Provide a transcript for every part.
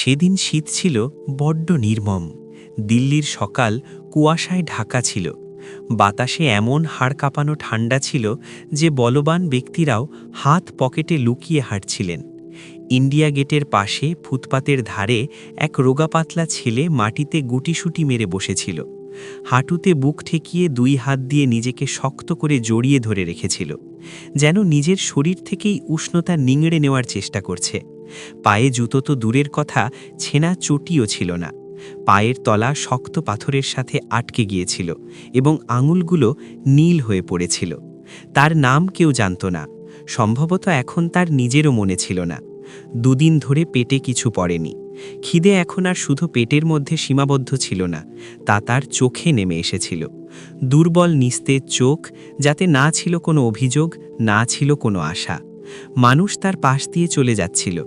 সেদিন শীত ছিল বড্ড নির্মম। দিল্লির সকাল কুয়াশায় ঢাকা ছিল। বাতাসে এমন হাড় কাঁপানো ঠান্ডা ছিল যে বলবান ব্যক্তিরাও হাত পকেটে লুকিয়ে হাঁটছিলেন। ইন্ডিয়া গেটের পাশে ফুটপাতের ধারে এক রোগাপাতলা ছেলে মাটিতে গুটিসুটি মেরে বসেছিল। হাঁটুতে বুক ঠেকিয়ে দুই হাত দিয়ে নিজেকে শক্ত করে জড়িয়ে ধরে রেখেছিল, যেন নিজের শরীর থেকেই উষ্ণতা নিংড়ে নেওয়ার চেষ্টা করছে। পায়ে জুতো তো দূরের কথা, ছেঁড়া চটিও ছিল না। পায়ের তলা শক্ত পাথরের সাথে আটকে গিয়েছিল এবং আঙুলগুলো নীল হয়ে পড়েছিল। তার নাম কেউ জানত না, সম্ভবত এখন তার নিজেরও মনে ছিল না। দুদিন ধরে পেটে কিছু পড়েনি। খিদে এখন আর শুধু পেটের মধ্যে সীমাবদ্ধ ছিল না, তা তার চোখে নেমে এসেছিল। দুর্বল নিস্তেজ চোখ, যাতে না ছিল কোনো অভিযোগ, না ছিল কোনো আশা। মানুষ তার পাশ দিয়ে চলে যাচ্ছিল,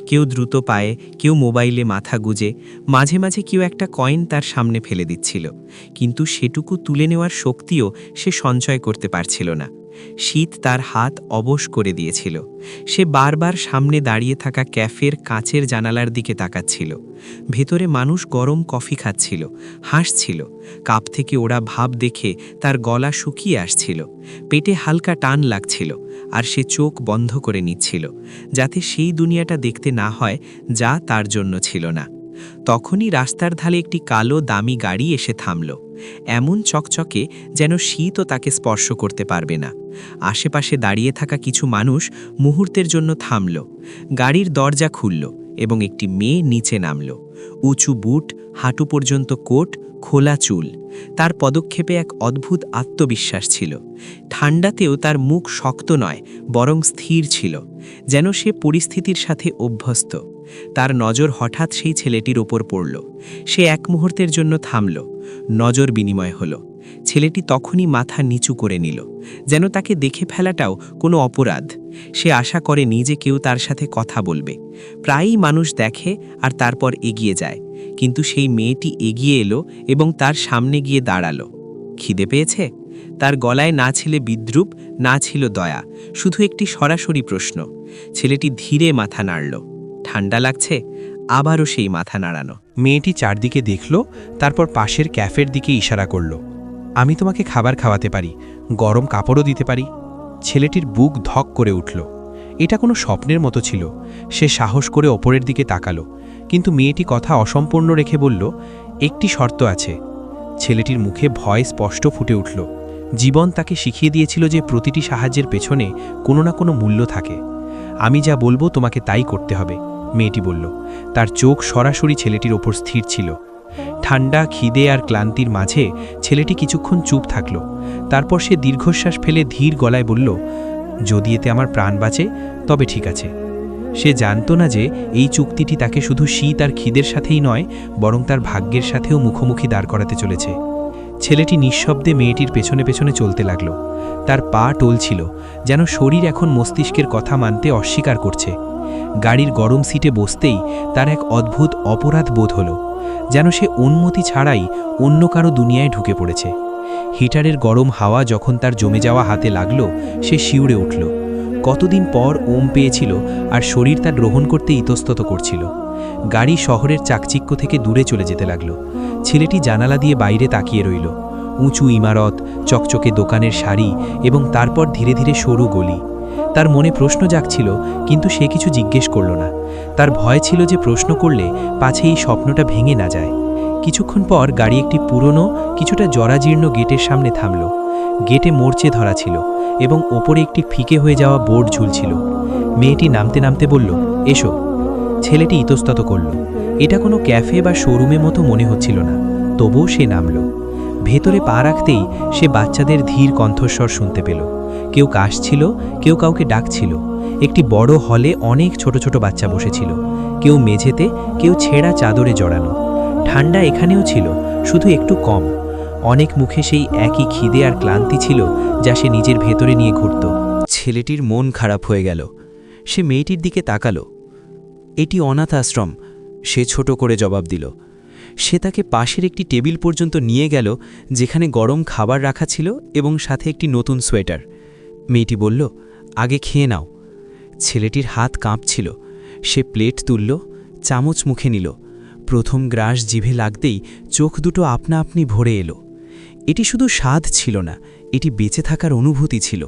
কেউ দ্রুত পায়ে, কেউ মোবাইলে মাথা গুজে, মাঝে মাঝে কেউ একটা কয়েন তার সামনে ফেলে দিচ্ছিল, কিন্তু সেটুকু তুলে নেওয়ার শক্তিও সে সঞ্চয় করতে পারছিল না। শীত তার হাত অবশ করে দিয়েছিল। সে বারবার সামনে দাঁড়িয়ে থাকা ক্যাফের কাচের জানালার দিকে তাকাচ্ছিল। ভেতরে মানুষ গরম কফি খাচ্ছিল, হাসছিল। কাপ থেকে ওরা ভাব দেখে তার গলা শুকিয়ে আসছিল। পেটে হালকা টান লাগছিল, আর সে চোখ বন্ধ করে নিচ্ছিল, যাতে সেই দুনিয়াটা দেখতে না হয় যা তার জন্য ছিল না। তখনই রাস্তার ধারে একটি কালো দামি গাড়ি এসে থামল, এমন চকচকে যেন শীতও তাকে স্পর্শ করতে পারবে না। আশেপাশে দাঁড়িয়ে থাকা কিছু মানুষ মুহূর্তের জন্য থামল। গাড়ির দরজা খুলল এবং একটি মেয়ে নিচে নামল। উঁচু বুট, হাঁটু পর্যন্ত কোট, খোলা চুল। তার পদক্ষেপে এক অদ্ভুত আত্মবিশ্বাস ছিল। ঠান্ডাতেও তার মুখ শক্ত নয়, বরং স্থির ছিল, যেন সে পরিস্থিতির সাথে অভ্যস্ত। তার নজর হঠাৎ সেই ছেলেটির ওপর পড়ল। সে এক মুহূর্তের জন্য থামল। নজর বিনিময় হলো। ছেলেটি তখনই মাথা নিচু করে নিল, যেন তাকে দেখে ফেলাটাও কোনো অপরাধ। সে আশা করেনি যে কেউ তার সাথে কথা বলবে। প্রায়ই মানুষ দেখে আর তারপর এগিয়ে যায়, কিন্তু সেই মেয়েটি এগিয়ে এলো এবং তার সামনে গিয়ে দাঁড়ালো। খিদে পেয়েছে? তার গলায় না ছিল বিদ্রুপ, না ছিল দয়া, শুধু একটি সরাসরি প্রশ্ন। ছেলেটি ধীরে মাথা নাড়ল। ঠান্ডা লাগছে? আবারও সেই মাথা নাড়ানো। মেয়েটি চারদিকে দেখল, তারপর পাশের ক্যাফের দিকে ইশারা করল। আমি তোমাকে খাবার খাওয়াতে পারি, গরম কাপড়ও দিতে পারি। ছেলেটির বুক ধক করে উঠল। এটা কোনো স্বপ্নের মতো ছিল। সে সাহস করে ওপরের দিকে তাকালো, কিন্তু মেয়েটি কথা অসম্পূর্ণ রেখে বলল, একটি শর্ত আছে। ছেলেটির মুখে ভয় স্পষ্ট ফুটে উঠল। জীবন তাকে শিখিয়ে দিয়েছিল যে প্রতিটি সাহায্যের পেছনে কোনো না কোনো মূল্য থাকে। আমি যা বলবো তোমাকে তাই করতে হবে, মেয়েটি বলল। তার চোখ সরাসরি ছেলেটির ওপর স্থির ছিল। ঠান্ডা, খিদে আর ক্লান্তির মাঝে ছেলেটি কিছুক্ষণ চুপ থাকল। তারপর সে দীর্ঘশ্বাস ফেলে ধীর গলায় বলল, যদি এতে আমার প্রাণ বাঁচে তবে ঠিক আছে। সে জানত না যে এই চুক্তিটি তাকে শুধু শীত আর খিদের সাথেই নয়, বরং তার ভাগ্যের সাথেও মুখোমুখি দাঁড় করাতে চলেছে। ছেলেটি নিঃশব্দে মেয়েটির পেছনে পেছনে চলতে লাগল। তার পা টলছিল, যেন শরীর এখন মস্তিষ্কের কথা মানতে অস্বীকার করছে। গাড়ির গরম সিটে বসতেই তার এক অদ্ভুত অপরাধ বোধ হলো, যেন সে অনুমতি ছাড়াই অন্য কারো দুনিয়ায় ঢুকে পড়েছে। হিটারের গরম হাওয়া যখন তার জমে যাওয়া হাতে লাগল, সে শিউরে উঠল। কতদিন পর ওম পেয়েছিল, আর শরীর তা গ্রহণ করতে ইতস্তত করছিল। গাড়ি শহরের চাকচিক্য থেকে দূরে চলে যেতে লাগল। ছেলেটি জানালা দিয়ে বাইরে তাকিয়ে রইল। উঁচু ইমারত, চকচকে দোকানের সারি এবং তারপর ধীরে ধীরে সরু গলি। তার মনে প্রশ্ন জাগছিল, কিন্তু সে কিছু জিজ্ঞেস করল না। তার ভয় ছিল যে প্রশ্ন করলে পাছে এই স্বপ্নটা ভেঙে না যায়। কিছুক্ষণ পর গাড়ি একটি পুরনো, কিছুটা জরাজীর্ণ গেটের সামনে থামল। গেটে মোর্চে ধরা ছিল এবং ওপরে একটি ফিকে হয়ে যাওয়া বোর্ড ঝুলছিল। মেয়েটি নামতে নামতে বলল, এসো। ছেলেটি ইতস্তত করল। এটা কোনো ক্যাফে বা শোরুমের মতো মনে হচ্ছিল না, তবুও সে নামল। ভেতরে পা রাখতেই সে বাচ্চাদের ধীর কণ্ঠস্বর শুনতে পেল। কেউ কাশছিল, কেউ কাউকে ডাকছিল। একটি বড় হলে অনেক ছোট ছোট বাচ্চা বসেছিল, কেউ মেঝেতে, কেউ ছেঁড়া চাদরে জড়ানো। ঠান্ডা এখানেও ছিল, শুধু একটু কম। অনেক মুখে সেই একই খিদে আর ক্লান্তি ছিল, যা সে নিজের ভেতরে নিয়ে ঘুরত। ছেলেটির মন খারাপ হয়ে গেল। সে মেয়েটির দিকে তাকালো। এটি অনাথ আশ্রম, সে ছোট করে জবাব দিল। সে তাকে পাশের একটি টেবিল পর্যন্ত নিয়ে গেল, যেখানে গরম খাবার রাখা ছিল এবং সাথে একটি নতুন সোয়েটার। মেয়েটি বলল, আগে খেয়ে নাও। ছেলেটির হাত কাঁপছিল। সে প্লেট তুলল, চামচ মুখে নিল। প্রথম গ্রাস জিভে লাগতেই চোখ দুটো আপনা আপনি ভরে এলো। এটি শুধু স্বাদ ছিল না, এটি বেঁচে থাকার অনুভূতি ছিল।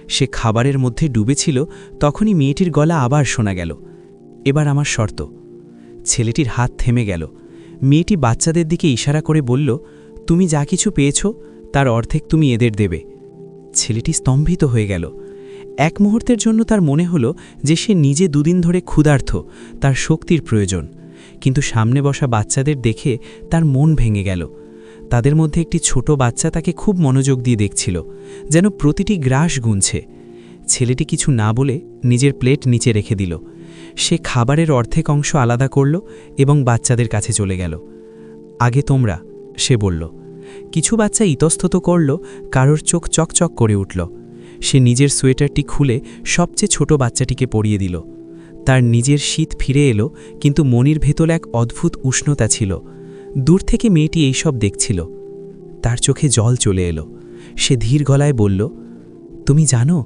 সে খাবারের মধ্যে ডুবেছিল, তখনই মেয়েটির গলা আবার শোনা গেল, এবার আমার শর্ত। ছেলেটির হাত থেমে গেল। মেয়েটি বাচ্চাদের দিকে ইশারা করে বলল, তুমি যা কিছু পেয়েছ তার অর্ধেক তুমি এদের দেবে। ছেলেটি স্তম্ভিত হয়ে গেল। এক মুহূর্তের জন্য তার মনে হলো যে সে নিজে দুদিন ধরে ক্ষুধার্ত, তার শক্তির প্রয়োজন। কিন্তু সামনে বসা বাচ্চাদের দেখে তার মন ভেঙে গেল। তাদের মধ্যে একটি ছোট বাচ্চা তাকে খুব মনোযোগ দিয়ে দেখছিল, যেন প্রতিটি গ্রাস গুনছে। ছেলেটি কিছু না বলে নিজের প্লেট নিচে রেখে দিল। সে খাবারের অর্ধেক অংশ আলাদা করল এবং বাচ্চাদের কাছে চলে গেল। আগে তোমরা, সে বলল। কিছু বাচ্চা ইতস্তত করল, কারোর চোখ চকচক করে উঠল। সে নিজের সোয়েটারটি খুলে সবচেয়ে ছোট বাচ্চাটিকে পরিয়ে দিল। তার নিজের শীত ফিরে এলো, কিন্তু মনির ভেতর এক অদ্ভুত উষ্ণতা ছিল। দূর থেকে মেয়েটি এইসব দেখছিল। তার চোখে জল চলে এলো। সে ধীর গলায় বলল, তুমি জানো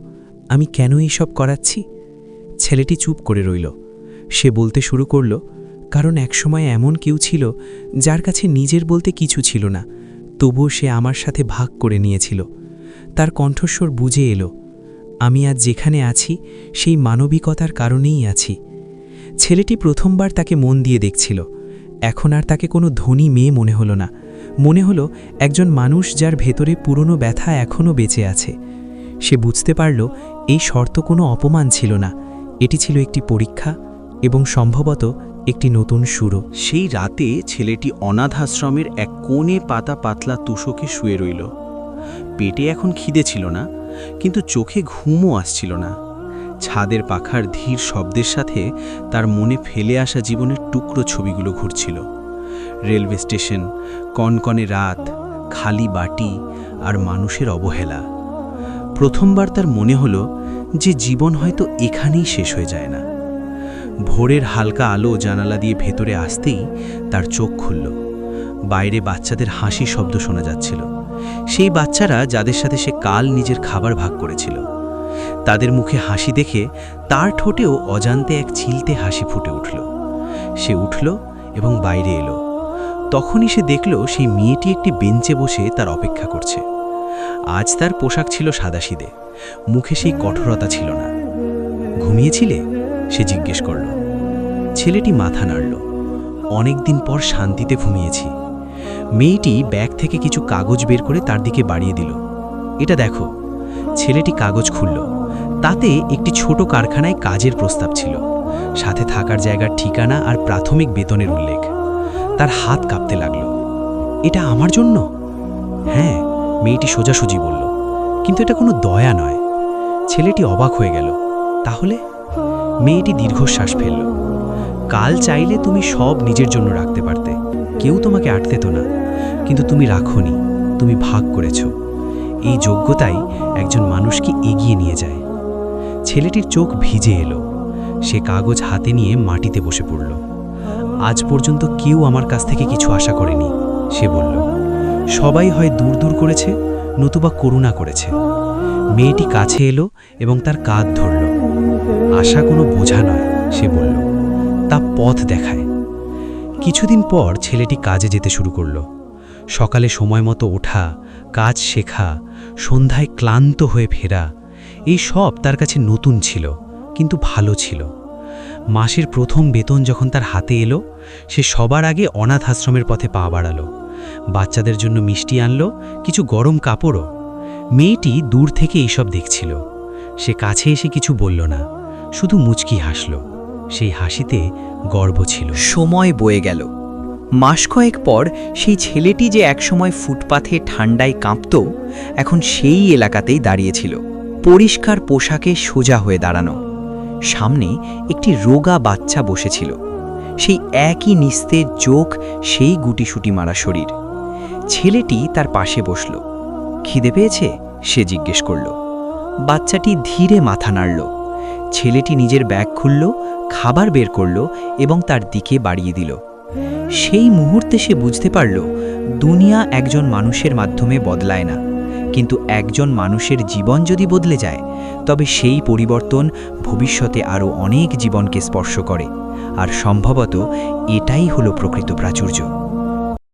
আমি কেন এইসব করাচ্ছি? ছেলেটি চুপ করে রইল। সে বলতে শুরু করল, কারণ একসময় এমন কেউ ছিল যার কাছে নিজের বলতে কিছু ছিল না, তবুও সে আমার সাথে ভাগ করে নিয়েছিল। তার কণ্ঠস্বর বুঝে এলো, আমি আজ যেখানে আছি সেই মানবিকতার কারণেই আছি। ছেলেটি প্রথমবার তাকে মন দিয়ে দেখছিল। এখন আর তাকে কোনো ধনী মেয়ে মনে হলো না, মনে হলো একজন মানুষ যার ভেতরে পুরনো ব্যথা এখনও বেঁচে আছে। সে বুঝতে পারল এই শর্ত কোনো অপমান ছিল না, এটি ছিল একটি পরীক্ষা এবং সম্ভবত একটি নতুন শুরু। সেই রাতে ছেলেটি অনাথ আশ্রমের এক কোণে পাতা পাতলা তুষকে শুয়ে রইল। পেটে এখন খিদে ছিল না, কিন্তু চোখে ঘুমও আসছিল না। ছাদের পাখার ধীর শব্দের সাথে তার মনে ফেলে আসা জীবনের টুকরো ছবিগুলো ঘুরছিল। রেলওয়ে স্টেশন, কনকনে রাত, খালি বাটি আর মানুষের অবহেলা। প্রথমবার তার মনে হলো যে জীবন হয়তো এখানেই শেষ হয়ে যায় না। ভোরের হালকা আলো জানালা দিয়ে ভেতরে আসতেই তার চোখ খুলল। বাইরে বাচ্চাদের হাসি শব্দ শোনা যাচ্ছিল, সেই বাচ্চারা যাদের সাথে সে কাল নিজের খাবার ভাগ করেছিল। তাদের মুখে হাসি দেখে তার ঠোঁটেও অজান্তে এক চিলতে হাসি ফুটে উঠল। সে উঠল এবং বাইরে এলো। তখনই সে দেখল সেই মেয়েটি একটি বেঞ্চে বসে তার অপেক্ষা করছে। আজ তার পোশাক ছিল সাদাসিধে, মুখে সেই কঠোরতা ছিল না। ঘুমিয়েছিলে? সে জিজ্ঞেস করল। ছেলেটি মাথা নাড়ল। অনেকদিন পর শান্তিতে ঘুমিয়েছি। মেয়েটি ব্যাগ থেকে কিছু কাগজ বের করে তার দিকে বাড়িয়ে দিল। এটা দেখো। ছেলেটি কাগজ খুলল। তাতে একটি ছোট কারখানায় কাজের প্রস্তাব ছিল, সাথে থাকার জায়গার ঠিকানা আর প্রাথমিক বেতনের উল্লেখ। তার হাত কাঁপতে লাগল। এটা আমার জন্য? হ্যাঁ, মেয়েটি সোজাসুজি বলল, কিন্তু এটা কোনো দয়া নয়। ছেলেটি অবাক হয়ে গেল। তাহলে? মেয়েটি দীর্ঘশ্বাস ফেলল। কাল চাইলে তুমি সব নিজের জন্য রাখতে পারতে, কেউ তোমাকে আটতেত না, কিন্তু তুমি রাখোনি, তুমি ভাগ করেছ। এই যোগ্যতাই একজন মানুষকে এগিয়ে নিয়ে যায়। ছেলেটির চোখ ভিজে এলো। সে কাগজ হাতে নিয়ে মাটিতে বসে পড়ল। আজ পর্যন্ত কেউ আমার কাছ থেকে কিছু আশা করেনি, সে বলল। সবাই হয় দূর দূর করেছে, নতুবা করুণা করেছে। মেয়েটি কাছে এলো এবং তার কাঁধ ধরল। আশা কোনো বোঝা নয়, সে বলল, তা পথ দেখায়। কিছুদিন পর ছেলেটি কাজে যেতে শুরু করল। সকালে সময় মতো ওঠা, কাজ শেখা, সন্ধ্যায় ক্লান্ত হয়ে ফেরা, এই সব তার কাছে নতুন ছিল, কিন্তু ভালো ছিল। মাসের প্রথম বেতন যখন তার হাতে এলো, সে সবার আগে অনাথ আশ্রমের পথে পা বাড়ালো। বাচ্চাদের জন্য মিষ্টি আনলো, কিছু গরম কাপড়ও। মেয়েটি দূর থেকে এইসব দেখছিল। সে কাছে এসে কিছু বলল না, শুধু মুচকি হাসল। সেই হাসিতে গর্ব ছিল। সময় বয়ে গেল। মাস কয়েক পর সেই ছেলেটি যে একসময় ফুটপাথে ঠান্ডায় কাঁপত, এখন সেই এলাকাতেই দাঁড়িয়েছিল, পরিষ্কার পোশাকে সোজা হয়ে দাঁড়ানো। সামনে একটি রোগা বাচ্চা বসেছিল, সেই একই নিস্তেজ চোখ, সেই গুটিসুটি মারা শরীর। ছেলেটি তার পাশে বসল। খিদে পেয়েছে? সে জিজ্ঞেস করল। বাচ্চাটি ধীরে মাথা নাড়ল। ছেলেটি নিজের ব্যাগ খুলল, খাবার বের করল এবং তার দিকে বাড়িয়ে দিল। সেই মুহূর্তে সে বুঝতে পারল, দুনিয়া একজন মানুষের মাধ্যমে বদলায় না, কিন্তু একজন মানুষের জীবন যদি বদলে যায় তবে সেই পরিবর্তন ভবিষ্যতে আরও অনেক জীবনকে স্পর্শ করে আর সম্ভবত এটাই হলো প্রকৃত প্রাচুর্য।